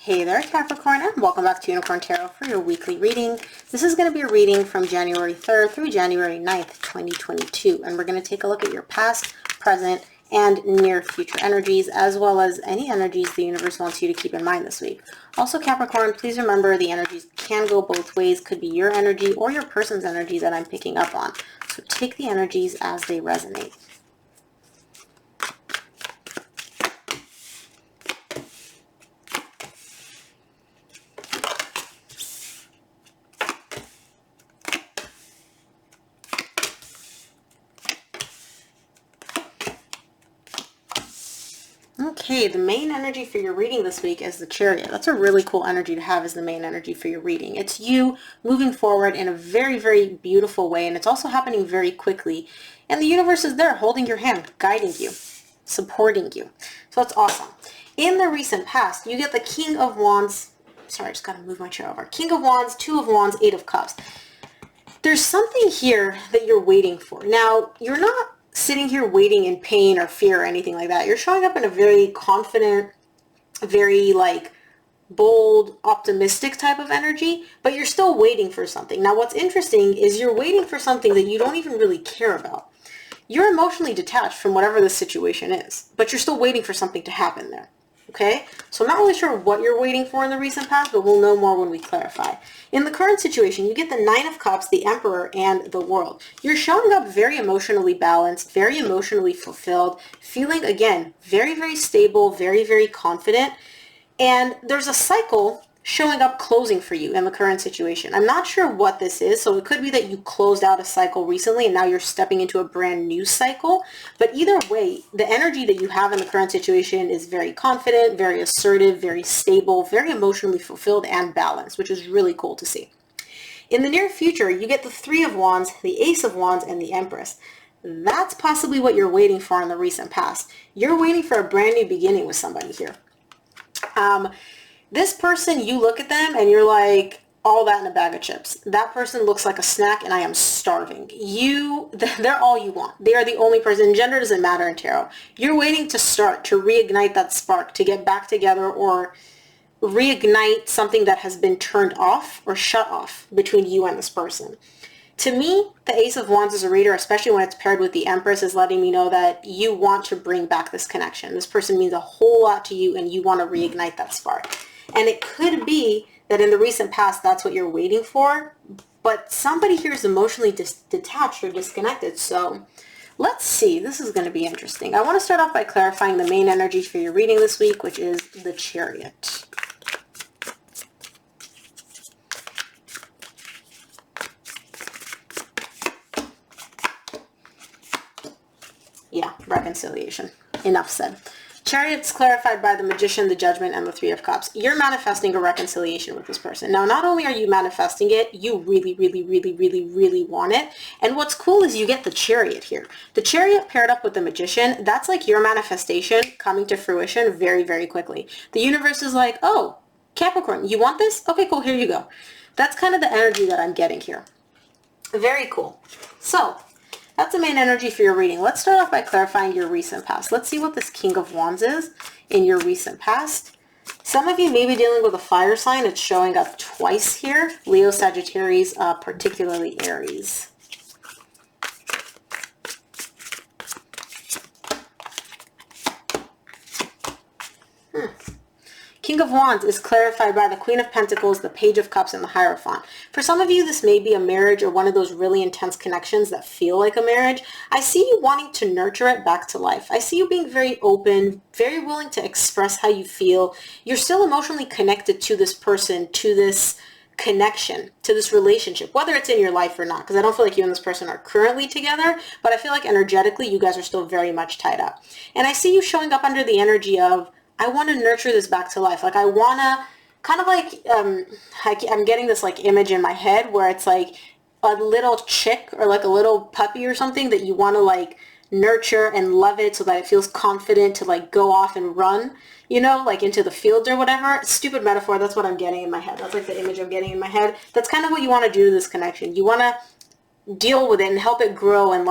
Hey there, Capricorn, and welcome back to Unicorn Tarot for your weekly reading. This is going to be a reading from January 3rd through January 9th, 2022, and we're going to take a look at your past, present, and near future energies, as well as any energies the universe wants you to keep in mind this week. Also, Capricorn, please remember the energies can go both ways. Could be your energy or your person's energy that I'm picking up on. So take the energies as they resonate. Okay, the main energy for your reading this week is the Chariot. That's a really cool energy to have as the main energy for your reading. It's you moving forward in a very, very beautiful way, and it's also happening very quickly. And the universe is there holding your hand, guiding you, supporting you. So that's awesome. In the recent past, you get the King of Wands. Sorry, I just got to move my chair over. King of Wands, Two of Wands, Eight of Cups. There's something here that you're waiting for. Now, you're not sitting here waiting in pain or fear or anything like that. You're showing up in a very confident, very bold, optimistic type of energy, but you're still waiting for something. Now, what's interesting is you're waiting for something that you don't even really care about. You're emotionally detached from whatever the situation is, but you're still waiting for something to happen there. Okay, so I'm not really sure what you're waiting for in the recent past, but we'll know more when we clarify. In the current situation, you get the Nine of Cups, the Emperor, and the World. You're showing up very emotionally balanced, very emotionally fulfilled, feeling, again, very, very stable, very, very confident. And there's a cycle showing up closing for you in the current situation. I'm not sure what this is, so it could be that you closed out a cycle recently and now you're stepping into a brand new cycle. But either way, the energy that you have in the current situation is very confident, very assertive, very stable, very emotionally fulfilled and balanced, which is really cool to see. In the near future, you get the Three of Wands, the Ace of Wands, and the Empress. That's possibly what you're waiting for in the recent past. You're waiting for a brand new beginning with somebody here. This person, you look at them and you're like, all that in a bag of chips. That person looks like a snack and I am starving. They're all you want. They are the only person. Gender doesn't matter in tarot. You're waiting to start, to reignite that spark, to get back together or reignite something that has been turned off or shut off between you and this person. To me, the Ace of Wands as a reader, especially when it's paired with the Empress, is letting me know that you want to bring back this connection. This person means a whole lot to you and you want to reignite that spark. And it could be that in the recent past, that's what you're waiting for, but somebody here is emotionally detached or disconnected. So let's see. This is going to be interesting. I want to start off by clarifying the main energy for your reading this week, which is the Chariot. Yeah, reconciliation. Enough said. Chariot's clarified by the Magician, the Judgment, and the Three of Cups. You're manifesting a reconciliation with this person. Now, not only are you manifesting it, you really, really, really, really, really want it. And what's cool is you get the Chariot here. The Chariot paired up with the Magician, that's like your manifestation coming to fruition very, very quickly. The universe is like, oh, Capricorn, you want this? Okay, cool, here you go. That's kind of the energy that I'm getting here. Very cool. So, that's the main energy for your reading. Let's start off by clarifying your recent past. Let's see what this King of Wands is in your recent past. Some of you may be dealing with a fire sign. It's showing up twice here. Leo, Sagittarius, particularly Aries. King of Wands is clarified by the Queen of Pentacles, the Page of Cups, and the Hierophant. For some of you, this may be a marriage or one of those really intense connections that feel like a marriage. I see you wanting to nurture it back to life. I see you being very open, very willing to express how you feel. You're still emotionally connected to this person, to this connection, to this relationship, whether it's in your life or not, because I don't feel like you and this person are currently together, but I feel like energetically you guys are still very much tied up. And I see you showing up under the energy of, I want to nurture this back to life. Like I want to kind of I'm getting this image in my head where it's like a little chick or like a little puppy or something that you want to nurture and love it so that it feels confident to go off and run, into the fields or whatever. Stupid metaphor. That's what I'm getting in my head. That's the image I'm getting in my head. That's kind of what you want to do to this connection. You want to deal with it and help it grow and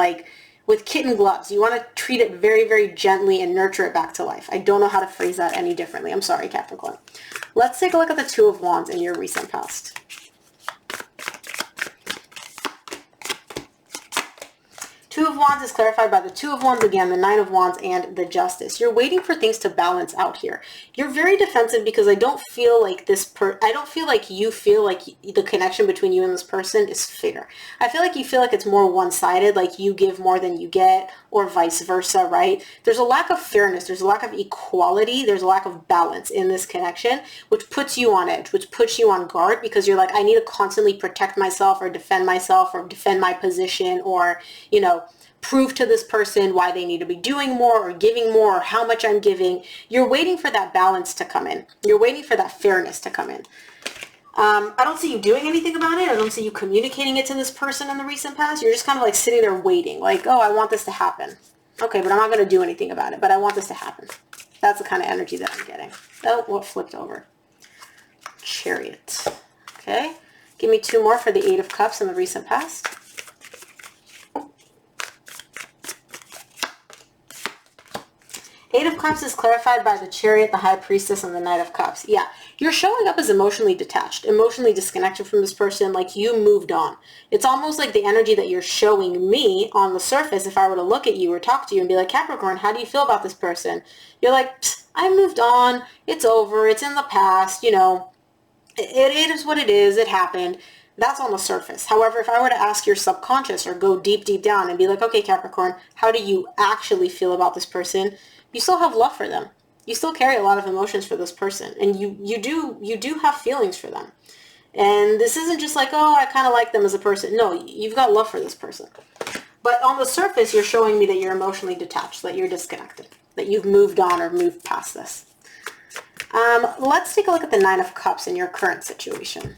with kitten gloves. You want to treat it very, very gently and nurture it back to life. I don't know how to phrase that any differently. I'm sorry, Capricorn. Let's take a look at the Two of Wands in your recent past. Two of Wands is clarified by the Two of Wands again, the Nine of Wands, and the Justice. You're waiting for things to balance out here. You're very defensive because I don't feel like I don't feel like you feel like the connection between you and this person is fair. I feel like you feel like it's more one-sided, like you give more than you get, or vice versa, right? There's a lack of fairness, there's a lack of equality, there's a lack of balance in this connection, which puts you on edge, which puts you on guard, because you're like, I need to constantly protect myself or defend my position, or, you know, prove to this person why they need to be doing more or giving more or how much I'm giving. You're waiting for that balance to come in. You're waiting for that fairness to come in. I don't see you doing anything about it. I don't see you communicating it to this person in the recent past. You're just kind of like sitting there waiting, like, oh, I want this to happen. Okay, but I'm not going to do anything about it, but I want this to happen. That's the kind of energy that I'm getting. Oh, what flipped over? Chariot. Okay, give me two more for the Eight of Cups in the recent past. Eight of Cups is clarified by the Chariot, the High Priestess, and the Knight of Cups. Yeah, you're showing up as emotionally detached, emotionally disconnected from this person, like you moved on. It's almost like the energy that you're showing me on the surface, if I were to look at you or talk to you and be like, Capricorn, how do you feel about this person? You're like, I moved on, it's over, it's in the past, you know, it is what it is, it happened. That's on the surface. However, if I were to ask your subconscious or go deep, deep down and be like, okay, Capricorn, how do you actually feel about this person? You still have love for them. You still carry a lot of emotions for this person, and you do have feelings for them. And this isn't just like, oh, I kind of like them as a person. No, you've got love for this person. But on the surface, you're showing me that you're emotionally detached, that you're disconnected, that you've moved on or moved past this. Let's take a look at the Nine of Cups in your current situation.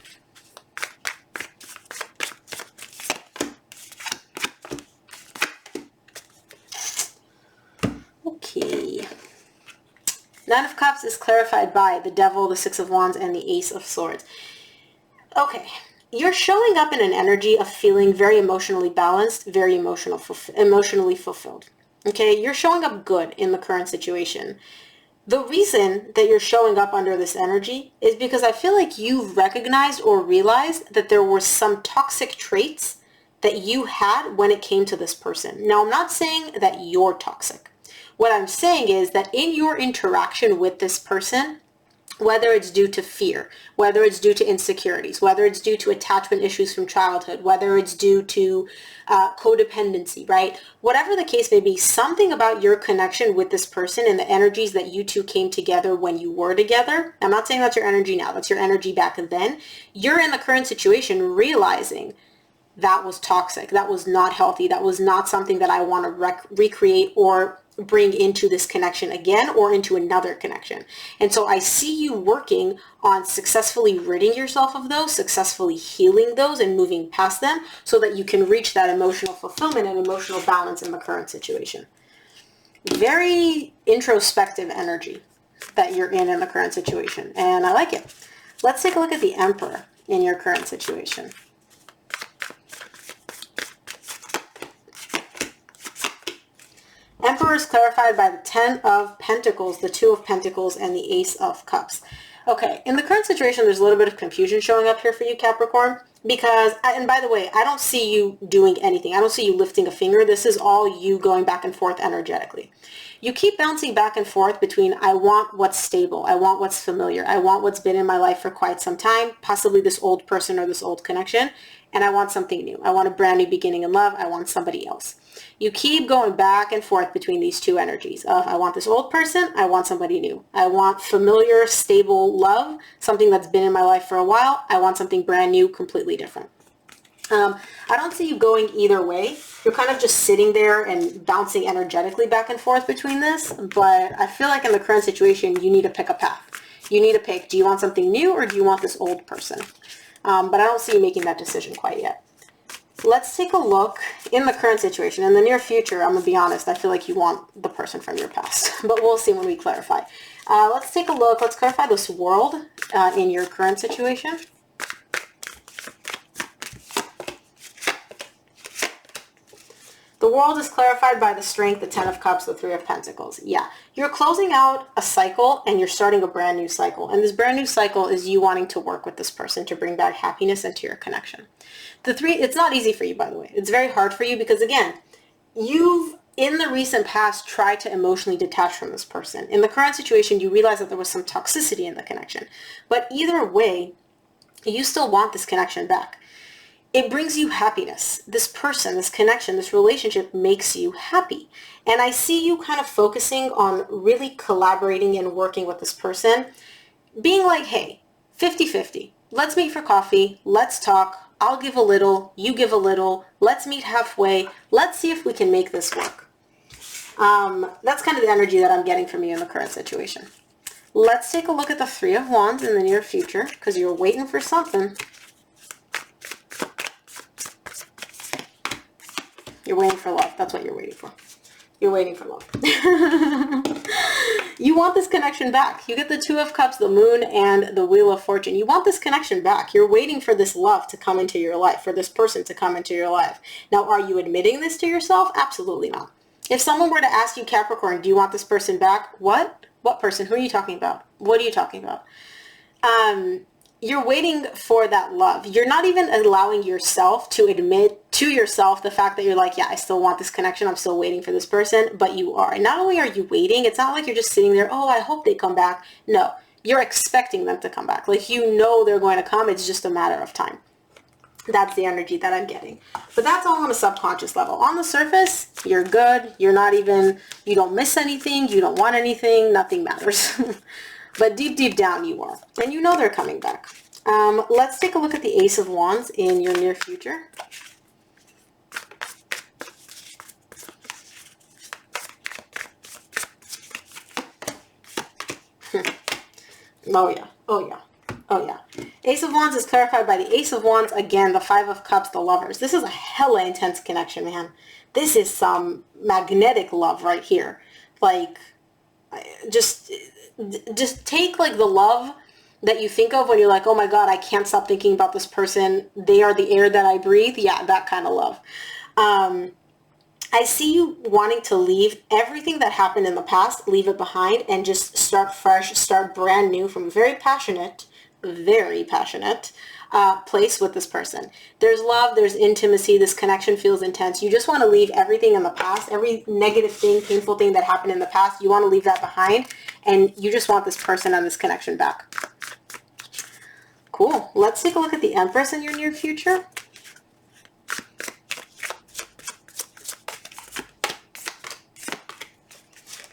Okay. Nine of Cups is clarified by the Devil, the Six of Wands, and the Ace of Swords. Okay. You're showing up in an energy of feeling very emotionally balanced, very emotionally fulfilled. Okay? You're showing up good in the current situation. The reason that you're showing up under this energy is because I feel like you've recognized or realized that there were some toxic traits that you had when it came to this person. Now, I'm not saying that you're toxic. What I'm saying is that in your interaction with this person, whether it's due to fear, whether it's due to insecurities, whether it's due to attachment issues from childhood, whether it's due to codependency, right? Whatever the case may be, something about your connection with this person and the energies that you two came together when you were together. I'm not saying that's your energy now, that's your energy back then. You're in the current situation realizing that was toxic, that was not healthy, that was not something that I want to recreate or bring into this connection again or into another connection. And so I see you working on successfully ridding yourself of those, successfully healing those and moving past them so that you can reach that emotional fulfillment and emotional balance in the current situation. Very introspective energy that you're in the current situation, and I like it. Let's take a look at the Emperor in your current situation. Emperor is clarified by the Ten of Pentacles, the Two of Pentacles, and the Ace of Cups. Okay, in the current situation, there's a little bit of confusion showing up here for you, Capricorn, because, and by the way, I don't see you doing anything. I don't see you lifting a finger. This is all you going back and forth energetically. You keep bouncing back and forth between, I want what's stable, I want what's familiar, I want what's been in my life for quite some time, possibly this old person or this old connection, and I want something new. I want a brand new beginning in love. I want somebody else. You keep going back and forth between these two energies of, I want this old person, I want somebody new. I want familiar, stable love, something that's been in my life for a while. I want something brand new, completely different. I don't see you going either way. You're kind of just sitting there and bouncing energetically back and forth between this, but I feel like in the current situation, you need to pick a path. You need to pick, do you want something new or do you want this old person? But I don't see you making that decision quite yet. Let's take a look in the current situation. In the near future, I'm going to be honest, I feel like you want the person from your past, but we'll see when we clarify. Let's take a look. Let's clarify this World in your current situation. The World is clarified by the Strength, the Ten of Cups, the Three of Pentacles. Yeah, you're closing out a cycle and you're starting a brand new cycle. And this brand new cycle is you wanting to work with this person to bring back happiness into your connection. It's not easy for you, by the way. It's very hard for you because, again, you've, in the recent past, tried to emotionally detach from this person. In the current situation, you realize that there was some toxicity in the connection. But either way, you still want this connection back. It brings you happiness. This person, this connection, this relationship makes you happy. And I see you kind of focusing on really collaborating and working with this person, being like, hey, 50-50. Let's meet for coffee. Let's talk. I'll give a little. You give a little. Let's meet halfway. Let's see if we can make this work. That's kind of the energy that I'm getting from you in the current situation. Let's take a look at the Three of Wands in the near future, because you're waiting for something. You're waiting for love. That's what you're waiting for. You're waiting for love. You want this connection back. You get the Two of Cups, the Moon, and the Wheel of Fortune. You want this connection back. You're waiting for this love to come into your life, for this person to come into your life. Now, are you admitting this to yourself? Absolutely not. If someone were to ask you, Capricorn, do you want this person back? What? What person? Who are you talking about? What are you talking about? You're waiting for that love. You're not even allowing yourself to admit to yourself the fact that you're like, yeah, I still want this connection. I'm still waiting for this person, but you are. And not only are you waiting, it's not like you're just sitting there, oh, I hope they come back. No, you're expecting them to come back. Like, you know they're going to come. It's just a matter of time. That's the energy that I'm getting. But that's all on a subconscious level. On the surface, you're good. You're not even, you don't miss anything. You don't want anything. Nothing matters. But deep, deep down you are. And you know they're coming back. Let's take a look at the Ace of Wands in your near future. Oh yeah, oh yeah, oh yeah. Ace of Wands is clarified by the Ace of Wands. Again, the Five of Cups, the Lovers. This is a hella intense connection, man. This is some magnetic love right here. Like, just take like the love that you think of when you're like, oh my God, I can't stop thinking about this person. They are the air that I breathe. Yeah, that kind of love. I see you wanting to leave everything that happened in the past, leave it behind, and just start fresh, start brand new from a very passionate place with this person. There's love, there's intimacy, this connection feels intense. You just want to leave everything in the past, every negative thing, painful thing that happened in the past, you want to leave that behind, and you just want this person and this connection back. Cool. Let's take a look at the Empress in your near future.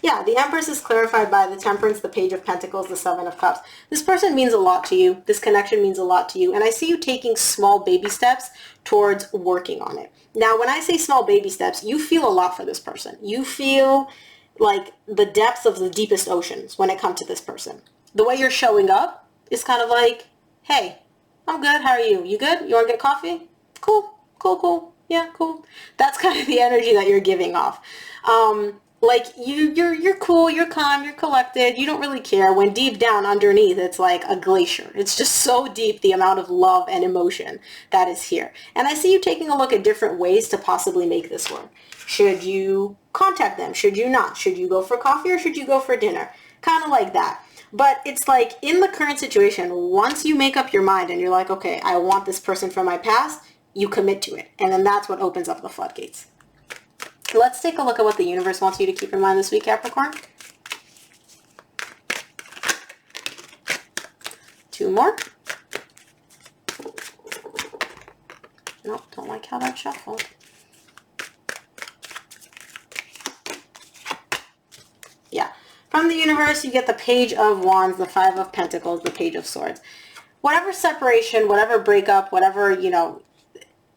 Yeah, the Empress is clarified by the Temperance, the Page of Pentacles, the Seven of Cups. This person means a lot to you. This connection means a lot to you. And I see you taking small baby steps towards working on it. Now, when I say small baby steps, you feel a lot for this person. You feel like the depths of the deepest oceans when it comes to this person. The way you're showing up is kind of like, hey, I'm good. How are you? You good? You want to get coffee? Cool, cool, cool. Yeah, cool. That's kind of the energy that you're giving off. Like you're cool, you're calm, you're collected, you don't really care, when deep down underneath it's like a glacier. It's just so deep, the amount of love and emotion that is here. And I see you taking a look at different ways to possibly make this work. Should you contact them? Should you not? Should you go for coffee or should you go for dinner? Kind of like that. But it's like, in the current situation, once you make up your mind and you're like, okay, I want this person from my past, you commit to it. And then that's what opens up the floodgates. Let's take a look at what the universe wants you to keep in mind this week, Capricorn. Two more. Nope, don't like how that shuffled. Yeah. From the universe, you get the Page of Wands, the Five of Pentacles, the Page of Swords. Whatever separation, whatever breakup, whatever,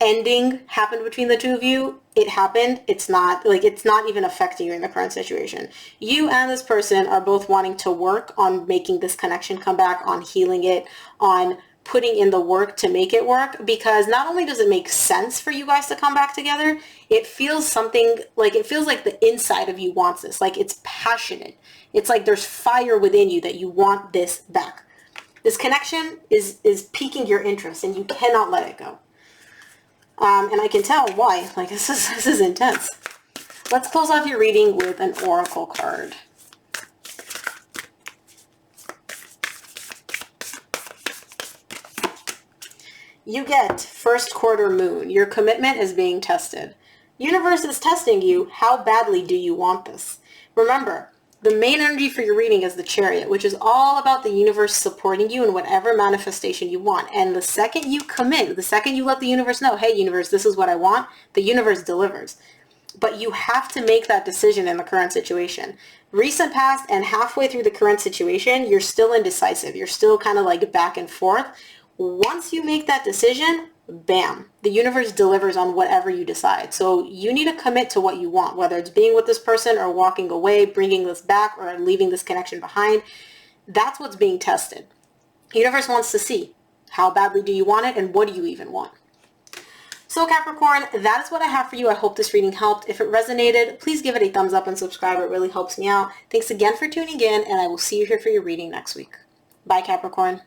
ending happened between the two of you, it happened. It's not even affecting you in the current situation. You and this person are both wanting to work on making this connection come back, on healing it, on putting in the work to make it work, because not only does it make sense for you guys to come back together, it feels like the inside of you wants this. Like, it's passionate. It's like there's fire within you that you want this back. This connection is piquing your interest and you cannot let it go. And I can tell why. Like, this is intense. Let's close off your reading with an oracle card. You get first quarter moon. Your commitment is being tested. Universe is testing you. How badly do you want this? Remember, the main energy for your reading is the Chariot, which is all about the universe supporting you in whatever manifestation you want. And the second you commit, the second you let the universe know, hey, universe, this is what I want, the universe delivers. But you have to make that decision in the current situation. Recent past and halfway through the current situation, you're still indecisive. You're still kind of like back and forth. Once you make that decision, bam, the universe delivers on whatever you decide. So you need to commit to what you want, whether it's being with this person or walking away, bringing this back, or leaving this connection behind. That's what's being tested. The universe wants to see how badly do you want it and what do you even want. So Capricorn, that is what I have for you. I hope this reading helped. If it resonated, please give it a thumbs up and subscribe. It really helps me out. Thanks again for tuning in, and I will see you here for your reading next week. Bye, Capricorn.